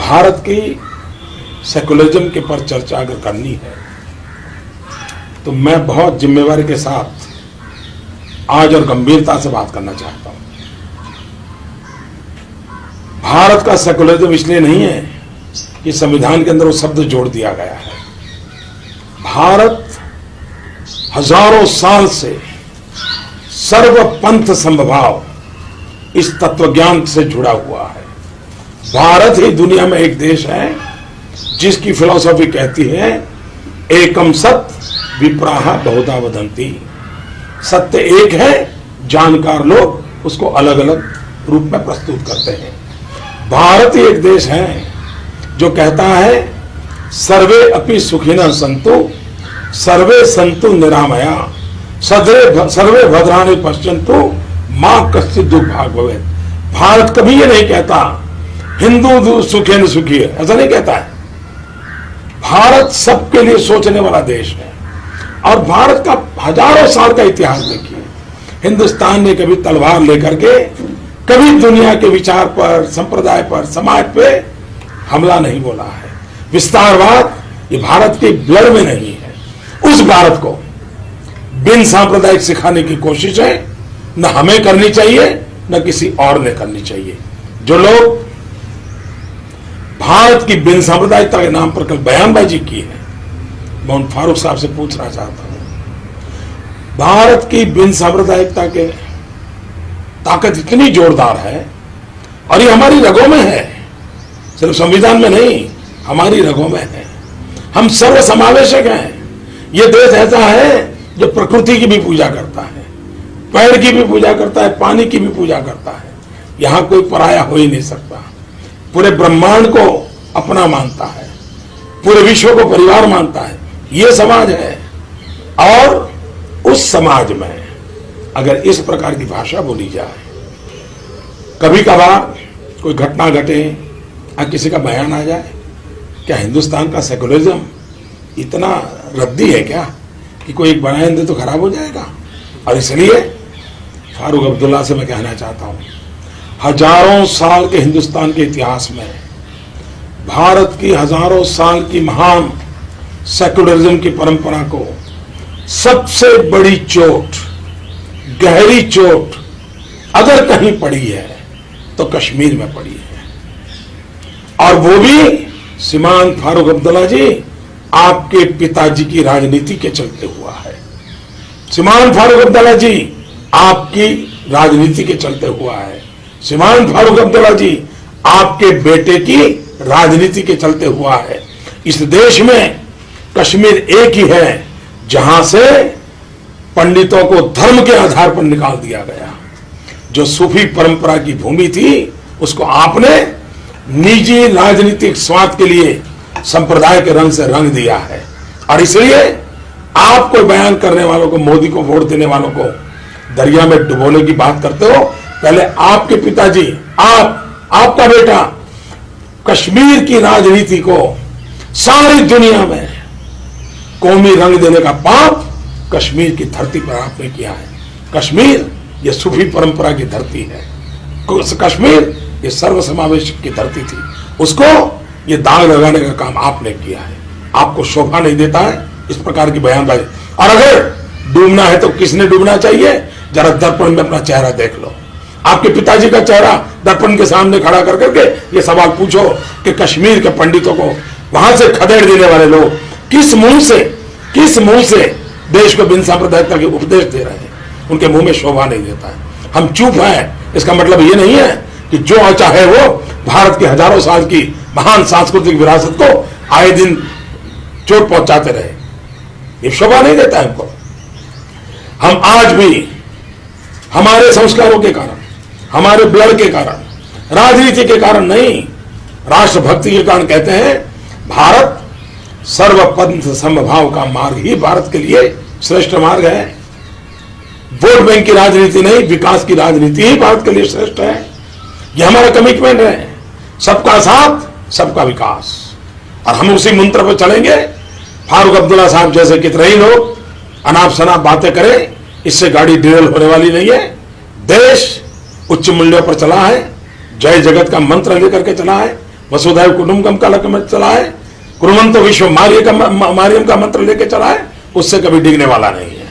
भारत की सेकुलरिज्म के पर चर्चा अगर करनी है तो मैं बहुत जिम्मेवारी के साथ आज और गंभीरता से बात करना चाहता हूं। भारत का सेकुलरिज्म इसलिए नहीं है कि संविधान के अंदर वो शब्द जोड़ दिया गया है। भारत हजारों साल से सर्वपंथ समभाव इस तत्वज्ञान से जुड़ा हुआ है। भारत ही दुनिया में एक देश है जिसकी फिलॉसफी कहती है एकम सत्य विप्राहा बहुधा वदंती। सत्य एक है, जानकार लोग उसको अलग अलग रूप में प्रस्तुत करते हैं। भारत ही एक देश है जो कहता है सर्वे अपि सुखिनः सन्तु सर्वे सन्तु निरामया सर्वे भद्राणि पश्यन्तु मां कश्चित् दुर्भाग् भवेत्। भारत कभी ये नहीं कहता हिंदू सुखेन सुखी है, ऐसा नहीं कहता है। भारत सबके लिए सोचने वाला देश है और भारत का हजारों साल का इतिहास देखिए। हिंदुस्तान ने कभी तलवार लेकर के कभी दुनिया के विचार पर, संप्रदाय पर, समाज पे हमला नहीं बोला है। विस्तारवाद ये भारत के ब्लड में नहीं है। उस भारत को बिन सांप्रदायिक सिखाने की कोशिश है न हमें करनी चाहिए न किसी और ने करनी चाहिए। जो लोग भारत की बिन सांप्रदायिकता के नाम पर कल बयानबाजी की है, मैं उन फारूक साहब से पूछना चाहता हूं, भारत की बिन सांप्रदायिकता के ताकत इतनी जोरदार है और ये हमारी रगों में है, सिर्फ संविधान में नहीं, हमारी रगों में है। हम सर्व समावेशक हैं। ये देश ऐसा है जो प्रकृति की भी पूजा करता है, पेड़ की भी पूजा करता है, पानी की भी पूजा करता है। यहां कोई पराया हो ही नहीं सकता। पूरे ब्रह्मांड को अपना मानता है, पूरे विश्व को परिवार मानता है। ये समाज है और उस समाज में अगर इस प्रकार की भाषा बोली जाए, कभी कभार कोई घटना घटे या किसी का बयान आ जाए, क्या हिंदुस्तान का सेकुलरिज्म इतना रद्दी है क्या कि कोई एक बयान दे तो खराब हो जाएगा? और इसलिए फारूक अब्दुल्ला से मैं कहना चाहता हूं, हजारों साल के हिंदुस्तान के इतिहास में भारत की हजारों साल की महान सेकुलरिज्म की परंपरा को सबसे बड़ी चोट, गहरी चोट अगर कहीं पड़ी है तो कश्मीर में पड़ी है। और वो भी श्रीमान फारूक अब्दुल्ला जी आपके पिताजी की राजनीति के चलते हुआ है। श्रीमान फारूक अब्दुल्ला जी आपकी राजनीति के चलते हुआ है। श्रीमान फारूक अब्दुल्ला जी आपके बेटे की राजनीति के चलते हुआ है। इस देश में कश्मीर एक ही है जहां से पंडितों को धर्म के आधार पर निकाल दिया गया। जो सूफी परंपरा की भूमि थी उसको आपने निजी राजनीतिक स्वार्थ के लिए संप्रदाय के रंग से रंग दिया है। और इसलिए आप कोई बयान करने वालों को, मोदी को वोट देने वालों को दरिया में डुबोने की बात करते हो, पहले आपके पिताजी, आपका बेटा कश्मीर की राजनीति को सारी दुनिया में कौमी रंग देने का पाप कश्मीर की धरती पर आपने किया है। कश्मीर ये सूफी परंपरा की धरती है। कश्मीर ये सर्वसमावेश की धरती थी, उसको ये दाग लगाने का काम आपने किया है। आपको शोभा नहीं देता है इस प्रकार की बयानबाजी। और अगर डूबना है तो किसने डूबना चाहिए? जरा दर्पण में अपना चेहरा देख लो। आपके पिताजी का चेहरा दर्पण के सामने खड़ा कर करके ये सवाल पूछो कि कश्मीर के पंडितों को वहां से खदेड़ देने वाले लोग किस मुंह से देश को बिन सांप्रदायिकता के उपदेश दे रहे हैं? उनके मुंह में शोभा नहीं देता है। हम चुप हैं, इसका मतलब ये नहीं है कि जो चाहे वो भारत की हजारों साल की महान सांस्कृतिक विरासत को आए दिन चोट पहुंचाते रहे। ये शोभा नहीं देता है हमको। हम आज भी हमारे संस्कारों के कारण, हमारे ब्लड के कारण, राजनीति के कारण नहीं, राष्ट्रभक्ति के कारण कहते हैं भारत सर्वपंथ समभाव का मार्ग ही भारत के लिए श्रेष्ठ मार्ग है। वोट बैंक की राजनीति नहीं, विकास की राजनीति ही भारत के लिए श्रेष्ठ है। यह हमारा कमिटमेंट है, सबका साथ सबका विकास। और हम उसी मंत्र पर चलेंगे। फारूक अब्दुल्ला साहब जैसे कितने ही लोग अनाप शनाप बातें करें, इससे गाड़ी डिरेल होने वाली नहीं है। देश उच्च मूल्यों पर चला है, जय जगत का मंत्र लेकर के चला है, वसुधैव कुटुंबकम का लक्ष्य चलाए, कुर्वन्तो विश्व मारियम का मंत्र लेके चलाए, उससे कभी डिगने वाला नहीं है।